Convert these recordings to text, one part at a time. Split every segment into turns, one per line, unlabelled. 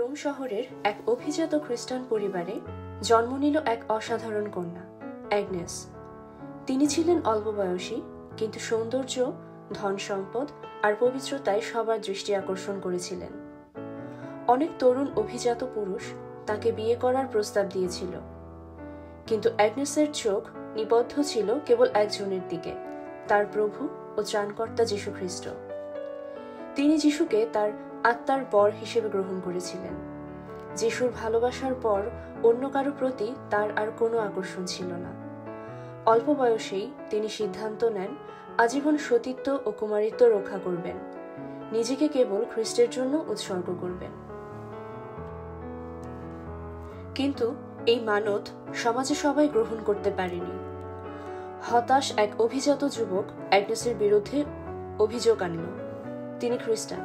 Rome শহরের এক অভিজাত খ্রিস্টান পরিবারে জন্ম নিল এক অসাধারণ কন্যা, অ্যাগনেস। তিনি ছিলেন অল্প বয়সী, কিন্তু সৌন্দর্য, ধন সম্পদ আর পবিত্রতায় সবার দৃষ্টি আকর্ষণ করেছিলেন। অনেক তরুণ অভিজাত পুরুষ তাকে বিয়ে করার প্রস্তাব দিয়েছিল, কিন্তু অ্যাগনেসের চোখ নিবদ্ধ ছিল কেবল একজনের দিকে, তার প্রভু ও ত্রাণকর্তা যীশু খ্রিস্ট। তিনি যীশুকে তার আত্মার বর হিসেবে গ্রহণ করেছিলেন। যীশুর ভালোবাসার পর অন্য কারো প্রতি তার আর কোনো আকর্ষণ ছিল না। অল্প বয়সেই তিনি সিদ্ধান্ত নেন আজীবন সতীত্ব ও কুমারিত্ব রক্ষা করবেন, নিজেকে কেবল খ্রিস্টের জন্য উৎসর্গ করবেন। কিন্তু এই মানত সমাজে সবাই গ্রহণ করতে পারেনি। হতাশ এক অভিজাত যুবক অ্যাগনেসের বিরুদ্ধে অভিযোগ আনল, তিনি খ্রিস্টান।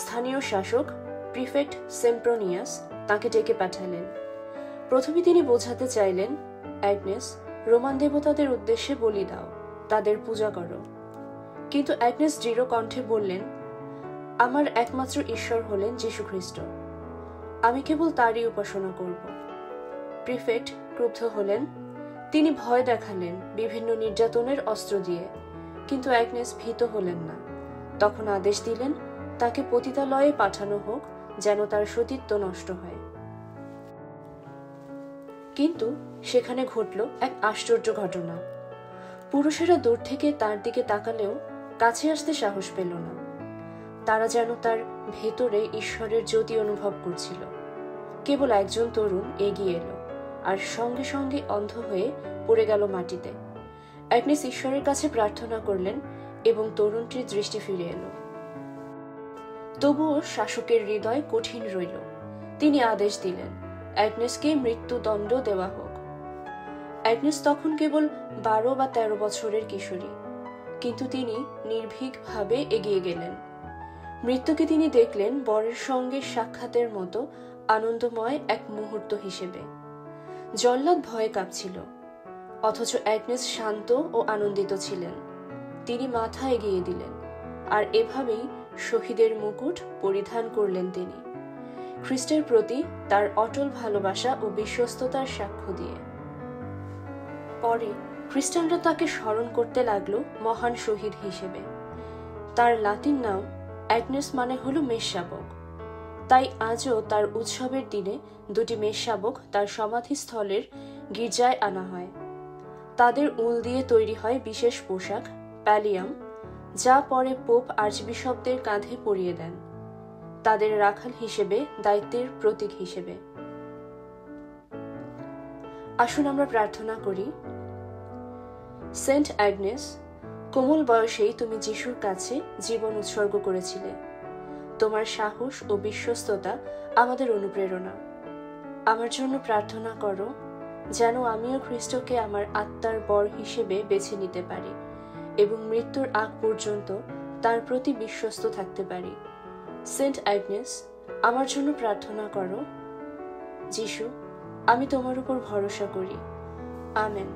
স্থানীয় শাসক প্রিফেক্ট সেম্প্রোনিয়াস তাকে ডেকে পাঠালেন। প্রথমে তিনি বোঝাতে চাইলেন, অ্যাগনেস, রোমান দেবতাদের উদ্দেশ্যে বলি দাও, তাদের পূজা করো। কিন্তু অ্যাগনেস দৃঢ় কণ্ঠে বললেন, আমার একমাত্র ঈশ্বর হলেন যীশু খ্রিস্ট, আমি কেবল তারই উপাসনা করব। প্রিফেক্ট ক্রুদ্ধ হলেন, তিনি ভয় দেখালেন বিভিন্ন নির্যাতনের অস্ত্র দিয়ে, কিন্তু অ্যাগনেস ভীত হলেন না। তখন আদেশ দিলেন তাকে পতিতালয়ে পাঠানো হোক, যেন তার সতীত্ব নষ্ট হয়। কিন্তু সেখানে ঘটল এক আশ্চর্য ঘটনা। পুরুষেরা দূর থেকে তার দিকে তাকালেও কাছে আসতে সাহস পেল না। তারা যেন তার ভেতরে ঈশ্বরের জ্যোতি অনুভব করছিল। কেবল একজন তরুণ এগিয়ে এলো, আর সঙ্গে সঙ্গে অন্ধ হয়ে পড়ে গেল মাটিতে। অ্যাগনেস ঈশ্বরের কাছে প্রার্থনা করলেন এবং তরুণটির দৃষ্টি ফিরে এলো। তবুও শাসকের হৃদয় কঠিন রইল। তিনি আদেশ দিলেন অ্যাগনেসকে মৃত্যুদণ্ড দেওয়া হোক। অ্যাগনেস তখন কেবল 12 বা 13 বছরের কিশোরী, কিন্তু তিনি নির্ভীকভাবে এগিয়ে গেলেন। মৃত্যুকে তিনি দেখলেন বরের সঙ্গে সাক্ষাতের মতো আনন্দময় এক মুহূর্ত হিসেবে। জল্লাদ ভয়ে কাঁপছিল, অথচ অ্যাগনেস শান্ত ও আনন্দিত ছিলেন। তিনি মাথা এগিয়ে দিলেন, আর এভাবেই শহীদের মুকুট পরিধান করলেন তিনি, খ্রিস্টের প্রতি তার অটল ভালোবাসা ও বিশ্বস্ততার সাক্ষ্য দিয়ে। পরে খ্রিস্টানরা তাকে স্মরণ করতে লাগলো মহান শহীদ হিসেবে। তার লাতিন নাম অ্যাগনেস, মানে হলো মেষশাবক। তাই আজও তার উৎসবের দিনে 2টি মেষশাবক তার সমাধিস্থলের গির্জায় আনা হয়। তাদের উল দিয়ে তৈরি হয় বিশেষ পোশাক, প্যালিয়াম, যা পরে পোপ আর্চবিশপদের কাঁধে পরিয়ে দেন, তাদের রাখাল হিসেবে, দায়িত্বের প্রতীক হিসেবে। আসুন আমরা প্রার্থনা করি। সেন্ট অ্যাগনেস, কোমল বয়সেই তুমি যিশুর কাছে জীবন উৎসর্গ করেছিলে। তোমার সাহস ও বিশ্বস্ততা আমাদের অনুপ্রেরণা। আমার জন্য প্রার্থনা করো, যেন আমিও খ্রিস্টকে আমার আত্মার বর হিসেবে বেছে নিতে পারি এবং মৃত্যুর আগ পর্যন্ত তার প্রতি বিশ্বস্ত থাকতে পারি। সেন্ট অ্যাগনেস, আমার জন্য প্রার্থনা করো। যিশু, আমি তোমার উপর ভরসা করি। আমেন।